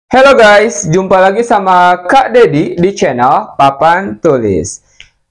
Halo guys, jumpa lagi sama Kak Dedi di channel Papan Tulis.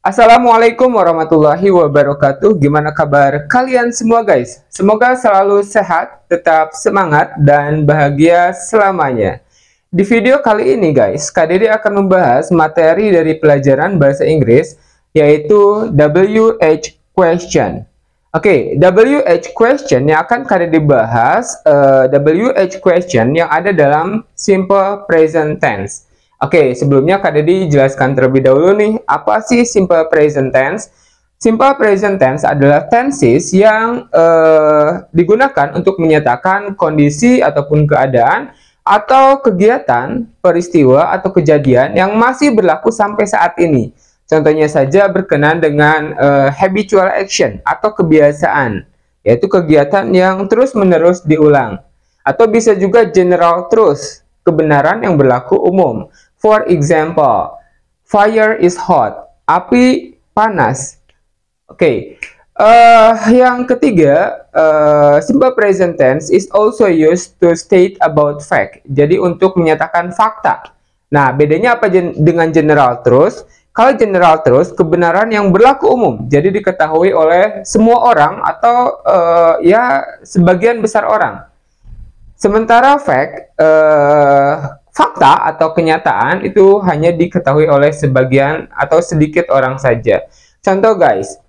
Assalamualaikum warahmatullahi wabarakatuh. Gimana kabar kalian semua guys? Semoga selalu sehat, tetap semangat, dan bahagia selamanya. Di video kali ini guys, Kak Dedi akan membahas materi dari pelajaran bahasa Inggris, yaitu WH question. Oke, WH question yang akan kalian dibahas, WH question yang ada dalam simple present tense. Oke, sebelumnya Kak Dedi jelaskan terlebih dahulu nih, apa sih simple present tense? Simple present tense adalah tenses yang digunakan untuk menyatakan kondisi ataupun keadaan atau kegiatan, peristiwa atau kejadian yang masih berlaku sampai saat ini. Contohnya saja berkenaan dengan habitual action atau kebiasaan, yaitu kegiatan yang terus-menerus diulang. Atau bisa juga general truth, kebenaran yang berlaku umum. For example, fire is hot, api panas. Oke, yang ketiga, simple present tense is also used to state about fact. Jadi untuk menyatakan fakta. Nah, bedanya apa dengan general truth? Kalau general truth, kebenaran yang berlaku umum, jadi diketahui oleh semua orang atau ya sebagian besar orang. Sementara fact, fakta atau kenyataan itu hanya diketahui oleh sebagian atau sedikit orang saja. Contoh guys,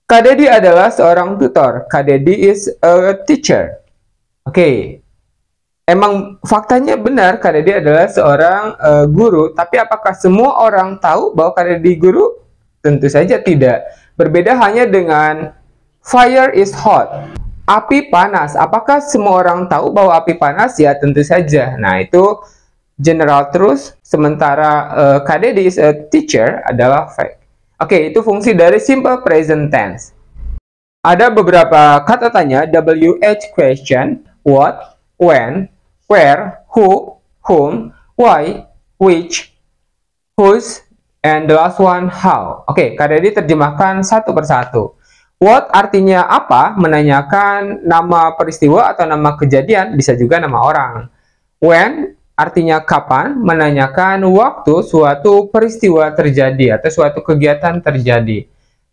Kak Dedi adalah seorang tutor. Kak Dedi is a teacher. Oke. Emang faktanya benar Kak Dedi adalah seorang guru, tapi apakah semua orang tahu bahwa Kak Dedi guru? Tentu saja tidak. Berbeda hanya dengan fire is hot, api panas. Apakah semua orang tahu bahwa api panas? Ya tentu saja. Nah itu general truth, sementara Kak Dedi is a teacher adalah fact. Oke, itu fungsi dari simple present tense. Ada beberapa kata tanya WH question, what, when, where, who, whom, why, which, whose, and the last one how. Oke, Kak Dedi terjemahkan satu persatu. What artinya apa? Menanyakan nama peristiwa atau nama kejadian, bisa juga nama orang. When artinya kapan? Menanyakan waktu suatu peristiwa terjadi atau suatu kegiatan terjadi.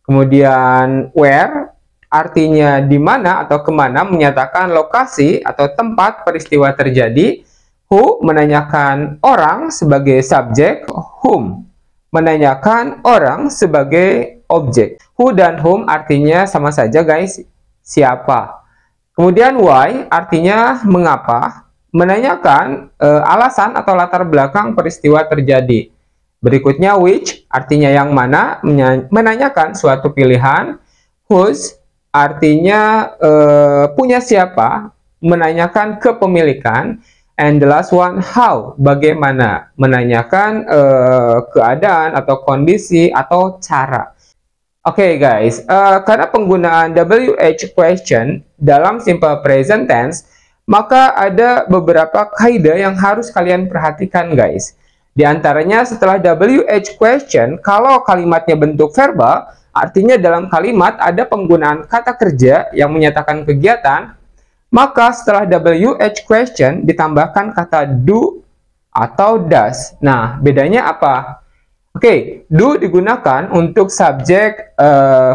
Kemudian where artinya di mana atau kemana, menyatakan lokasi atau tempat peristiwa terjadi. Who menanyakan orang sebagai subjek, whom menanyakan orang sebagai objek. Who dan whom artinya sama saja guys, siapa. Kemudian why artinya mengapa, menanyakan alasan atau latar belakang peristiwa terjadi. Berikutnya which artinya yang mana, menanyakan suatu pilihan. Whose artinya punya siapa, menanyakan kepemilikan. And the last one how, bagaimana, menanyakan keadaan atau kondisi atau cara. Oke guys, karena penggunaan WH question dalam simple present tense, maka ada beberapa kaidah yang harus kalian perhatikan guys. Di antaranya setelah WH question, kalau kalimatnya bentuk verbal, artinya dalam kalimat ada penggunaan kata kerja yang menyatakan kegiatan, maka setelah WH question ditambahkan kata do atau does. Nah, bedanya apa? Oke, do digunakan untuk subjek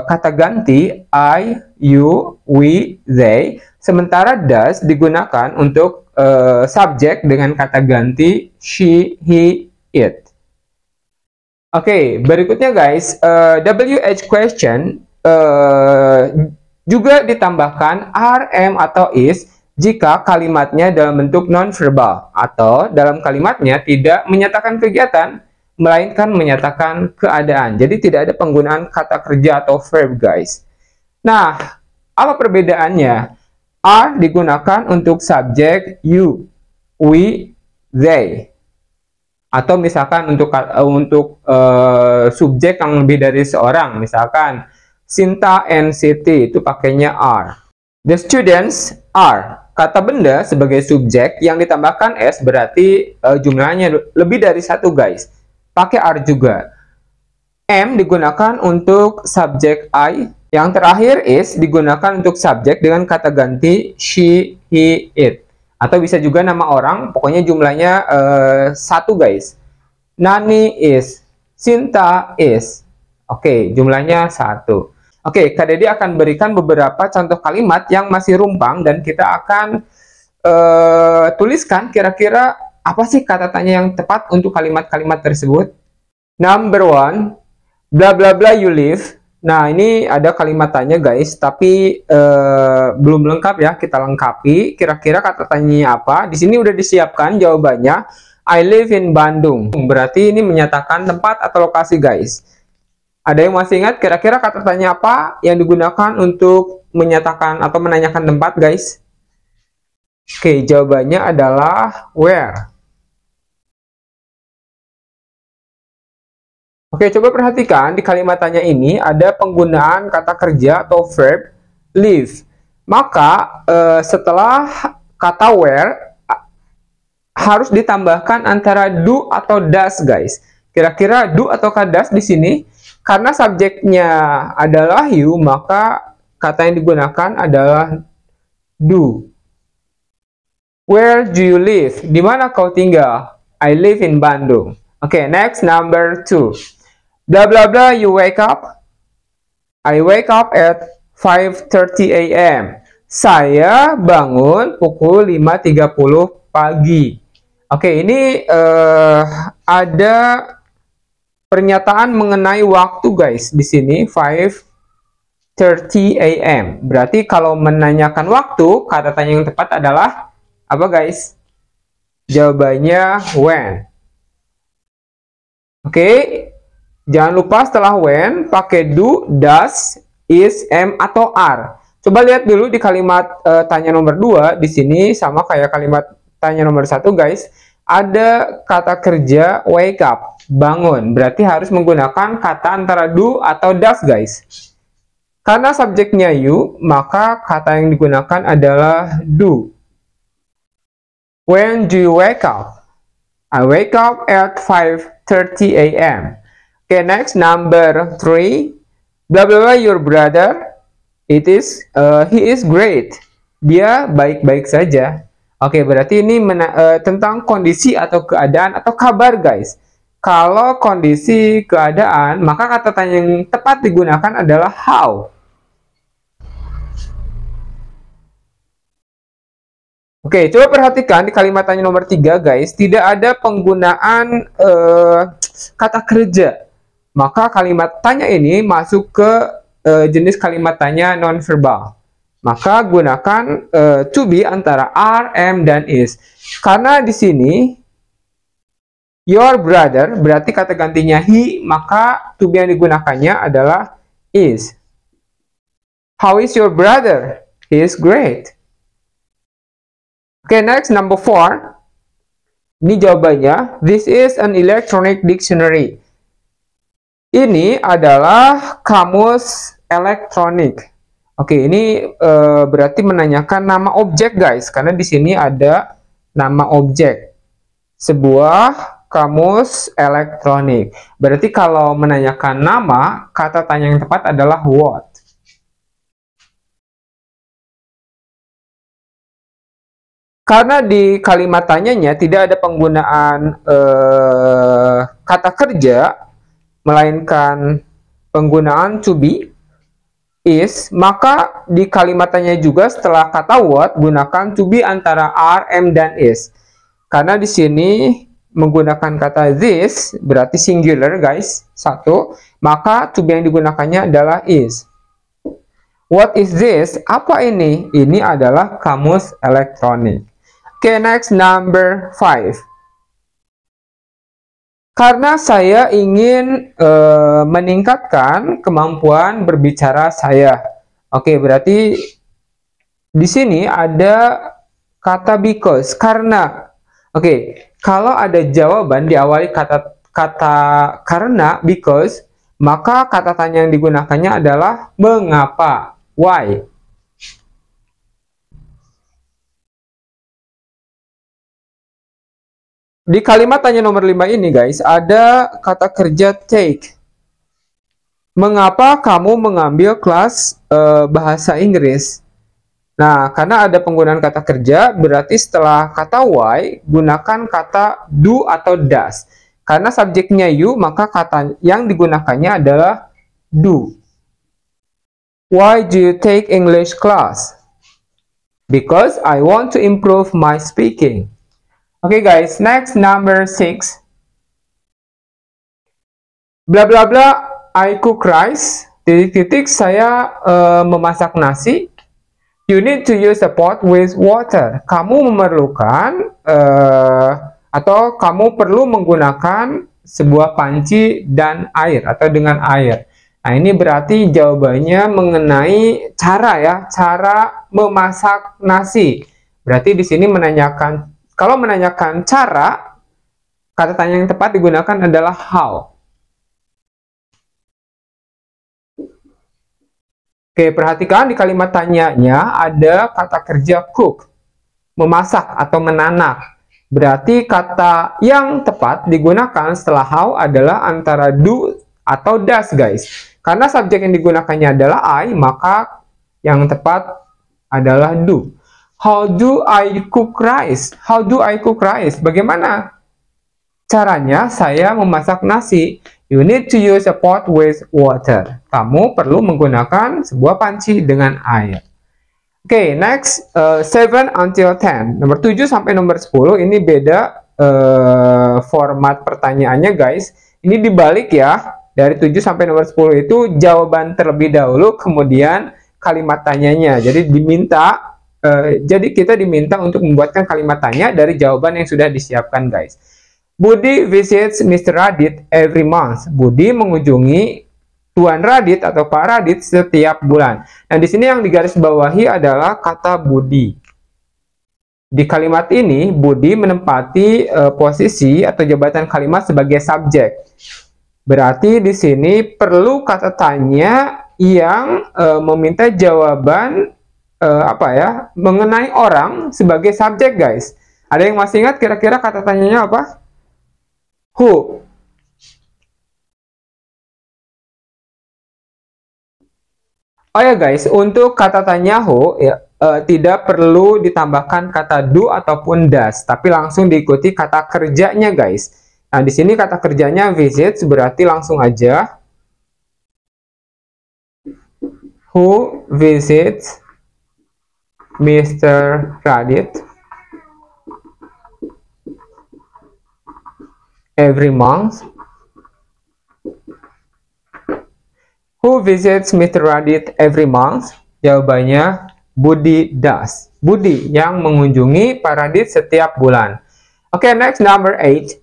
kata ganti I, you, we, they, sementara does digunakan untuk subjek dengan kata ganti she, he, it. Oke, berikutnya guys, WH question juga ditambahkan RM atau is jika kalimatnya dalam bentuk non-verbal atau dalam kalimatnya tidak menyatakan kegiatan, melainkan menyatakan keadaan. Jadi tidak ada penggunaan kata kerja atau verb guys. Nah, apa perbedaannya? Are digunakan untuk subjek you, we, they. Atau misalkan untuk subjek yang lebih dari seorang, misalkan Sinta and Siti, itu pakainya are. The students are. Kata benda sebagai subjek yang ditambahkan s berarti jumlahnya lebih dari satu guys. Pakai are juga. M digunakan untuk subjek I. Yang terakhir is digunakan untuk subjek dengan kata ganti she, he, it. Atau bisa juga nama orang, pokoknya jumlahnya satu guys. Nani is, Sinta is. Oke, jumlahnya satu. Oke, Kak Dedi akan berikan beberapa contoh kalimat yang masih rumpang dan kita akan tuliskan kira-kira apa sih kata tanya yang tepat untuk kalimat-kalimat tersebut. Number one, bla bla bla you live. Nah, ini ada kalimat tanya guys, tapi belum lengkap ya, kita lengkapi. Kira-kira kata tanyanya apa? Di sini udah disiapkan jawabannya. I live in Bandung. Berarti ini menyatakan tempat atau lokasi guys. Ada yang masih ingat kira-kira kata tanya apa yang digunakan untuk menyatakan atau menanyakan tempat guys? Oke, jawabannya adalah where. Oke, coba perhatikan di kalimat tanya ini ada penggunaan kata kerja atau verb live. Maka setelah kata where harus ditambahkan antara do atau does guys. Kira-kira do atau does di sini karena subjeknya adalah you, maka kata yang digunakan adalah do. Where do you live? Di mana kau tinggal? I live in Bandung. Oke, next number 2. Blah blah blah you wake up. I wake up at 5:30 a.m. Saya bangun pukul 5:30 pagi. Oke, ini ada pernyataan mengenai waktu guys di sini 5:30 a.m. Berarti kalau menanyakan waktu, kata tanya yang tepat adalah apa guys? Jawabannya when. Oke. Jangan lupa setelah when pakai do, does, is, am, atau are. Coba lihat dulu di kalimat tanya nomor 2. Di sini sama kayak kalimat tanya nomor 1 guys. Ada kata kerja wake up, bangun. Berarti harus menggunakan kata antara do atau does guys. Karena subjeknya you, maka kata yang digunakan adalah do. When do you wake up? I wake up at 5:30 a.m. Okay, next number 3. Blah blah blah your brother. He is great. Dia baik-baik saja. Oke, berarti ini tentang kondisi atau keadaan atau kabar guys. Kalau kondisi keadaan, maka kata tanya yang tepat digunakan adalah how. Oke, coba perhatikan di kalimat tanya nomor 3 guys, tidak ada penggunaan kata kerja. Maka kalimat tanya ini masuk ke jenis kalimat tanya nonverbal. Maka gunakan to be antara are, am, dan is. Karena di sini your brother berarti kata gantinya he, maka to be yang digunakannya adalah is. How is your brother? He is great. Oke, next number 4. Ini jawabannya. This is an electronic dictionary. Ini adalah kamus elektronik. Oke, ini berarti menanyakan nama objek guys, karena di sini ada nama objek. Sebuah kamus elektronik. Berarti kalau menanyakan nama, kata tanya yang tepat adalah what. Karena di kalimat tanyanya tidak ada penggunaan kata kerja, melainkan penggunaan to be, is, maka di kalimat tanya juga setelah kata what gunakan to be antara are, am, dan is. Karena di sini menggunakan kata this berarti singular guys, satu, maka to be yang digunakannya adalah is. What is this? Apa ini? Ini adalah kamus elektronik. Oke, next number 5. Karena saya ingin meningkatkan kemampuan berbicara saya. Oke, berarti di sini ada kata because, karena. Oke, kalau ada jawaban diawali kata karena, because, maka kata tanya yang digunakannya adalah mengapa, why. Di kalimat tanya nomor 5 ini guys, ada kata kerja take. Mengapa kamu mengambil kelas bahasa Inggris? Nah, karena ada penggunaan kata kerja, berarti setelah kata why, gunakan kata do atau does. Karena subjeknya you, maka kata yang digunakannya adalah do. Why do you take English class? Because I want to improve my speaking. Okay guys, next number 6. Bla bla bla, I cook rice. Titik-titik, saya memasak nasi. You need to use a pot with water. Kamu memerlukan atau kamu perlu menggunakan sebuah panci dan air atau dengan air. Nah, ini berarti jawabannya mengenai cara ya, cara memasak nasi. Berarti di sini menanyakan, kalau menanyakan cara, kata tanya yang tepat digunakan adalah how. Oke, perhatikan di kalimat tanyanya ada kata kerja cook, memasak atau menanak. Berarti kata yang tepat digunakan setelah how adalah antara do atau does, guys. Karena subjek yang digunakannya adalah I, maka yang tepat adalah do. How do I cook rice? How do I cook rice? Bagaimana caranya saya memasak nasi? You need to use a pot with water. Kamu perlu menggunakan sebuah panci dengan air. Oke, next 7 until 10. Nomor 7 sampai nomor 10 ini beda format pertanyaannya, guys. Ini dibalik ya. Dari 7 sampai nomor 10 itu jawaban terlebih dahulu, kemudian kalimat tanyanya. Jadi kita diminta untuk membuatkan kalimat tanya dari jawaban yang sudah disiapkan, guys. Budi visits Mr. Radit every month. Budi mengunjungi Tuan Radit atau Pak Radit setiap bulan. Nah, di sini yang digarisbawahi adalah kata Budi. Di kalimat ini, Budi menempati posisi atau jabatan kalimat sebagai subjek. Berarti di sini perlu kata tanya yang meminta jawaban mengenai orang sebagai subjek, guys. Ada yang masih ingat kira-kira kata tanyanya apa? Who. Oh ya guys, untuk kata tanya who ya, tidak perlu ditambahkan kata do ataupun does, tapi langsung diikuti kata kerjanya, guys. Nah, di sini kata kerjanya visits, berarti langsung aja who visits Mr. Radit every month. Who visits Mr. Radit every month? Jawabannya Budi does. Budi yang mengunjungi Pak Radit setiap bulan. Oke, next number 8.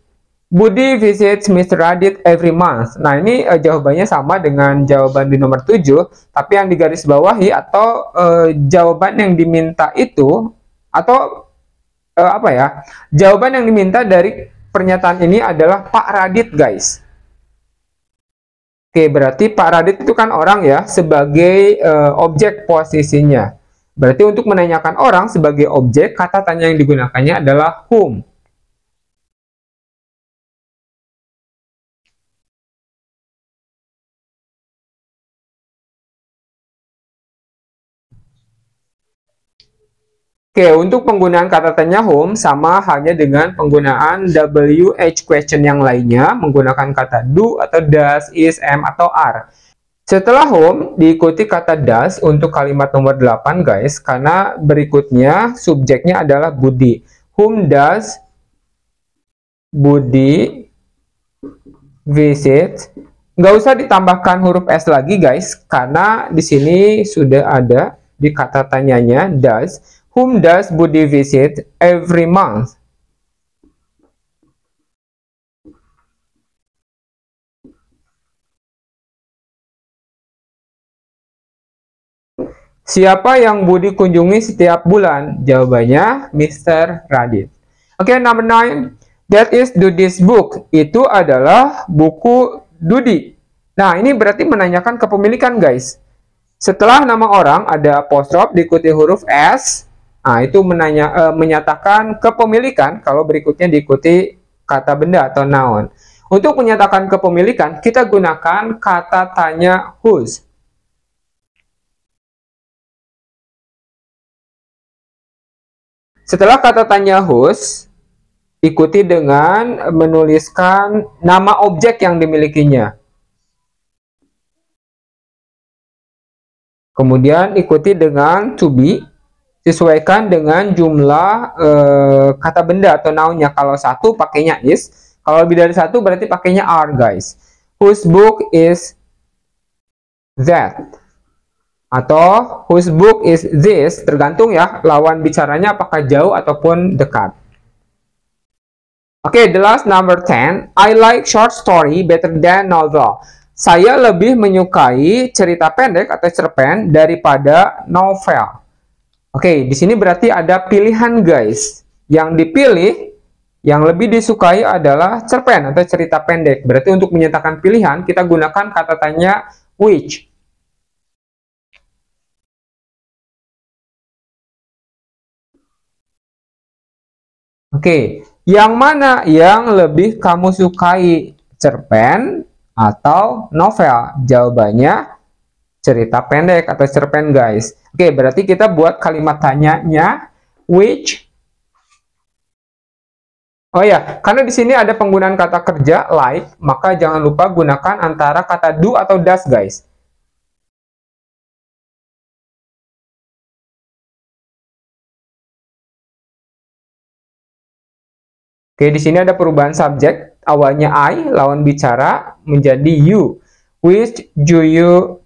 Budi visits Mr. Radit every month. Nah, ini jawabannya sama dengan jawaban di nomor 7, tapi yang digarisbawahi atau jawaban yang diminta itu atau jawaban yang diminta dari pernyataan ini adalah Pak Radit, guys. Oke, berarti Pak Radit itu kan orang ya, sebagai objek posisinya. Berarti untuk menanyakan orang sebagai objek, kata tanya yang digunakannya adalah whom. Oke, untuk penggunaan kata tanya whom sama halnya dengan penggunaan WH question yang lainnya, menggunakan kata do atau does, is, am, atau are. Setelah whom diikuti kata does untuk kalimat nomor 8, guys, karena berikutnya subjeknya adalah Budi. Whom does Budi visit? Nggak usah ditambahkan huruf S lagi, guys, karena di sini sudah ada di kata tanyanya does. Whom does Budi visit every month? Siapa yang Budi kunjungi setiap bulan? Jawabannya Mr. Radit. Oke, number 9. That is Dudi's book. Itu adalah buku Dudi. Nah, ini berarti menanyakan kepemilikan, guys. Setelah nama orang ada apostrof diikuti huruf S. Nah, itu menyatakan kepemilikan kalau berikutnya diikuti kata benda atau noun. Untuk menyatakan kepemilikan, kita gunakan kata tanya whose. Setelah kata tanya whose, ikuti dengan menuliskan nama objek yang dimilikinya. Kemudian ikuti dengan to be, sesuaikan dengan jumlah kata benda atau noun-nya. Kalau satu pakainya is, kalau lebih dari satu berarti pakainya are, guys. Whose book is that? Atau whose book is this? Tergantung ya, lawan bicaranya apakah jauh ataupun dekat. Oke, the last number 10. I like short story better than novel. Saya lebih menyukai cerita pendek atau cerpen daripada novel. Oke, di sini berarti ada pilihan, guys. Yang dipilih, yang lebih disukai adalah cerpen atau cerita pendek. Berarti untuk menyatakan pilihan, kita gunakan kata tanya which. Oke, yang mana yang lebih kamu sukai, cerpen atau novel? Jawabannya cerita pendek atau cerpen, guys. Oke, berarti kita buat kalimat tanyanya which. Oh ya, karena di sini ada penggunaan kata kerja like, maka jangan lupa gunakan antara kata do atau does, guys. Oke, di sini ada perubahan subjek, awalnya I, lawan bicara menjadi you. Which do you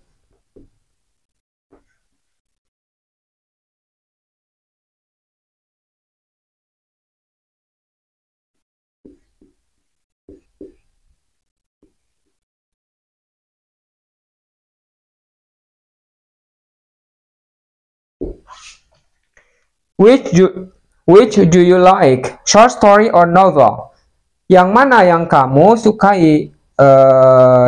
Which do you like? Short story or novel? Yang mana yang kamu sukai?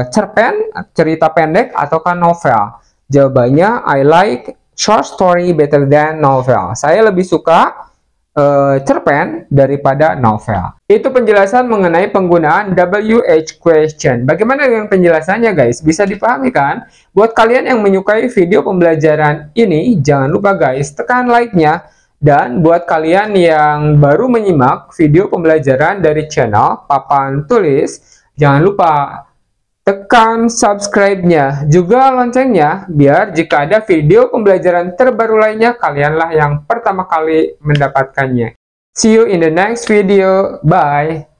Cerpen, cerita pendek, ataukah novel? Jawabannya I like short story better than novel. Saya lebih suka cerpen daripada novel. Itu penjelasan mengenai penggunaan WH question. Bagaimana dengan penjelasannya, guys? Bisa dipahami kan? Buat kalian yang menyukai video pembelajaran ini, jangan lupa guys, tekan like-nya. Dan buat kalian yang baru menyimak video pembelajaran dari channel Papan Tulis, jangan lupa tekan subscribe-nya, juga loncengnya, biar jika ada video pembelajaran terbaru lainnya, kalianlah yang pertama kali mendapatkannya. See you in the next video. Bye!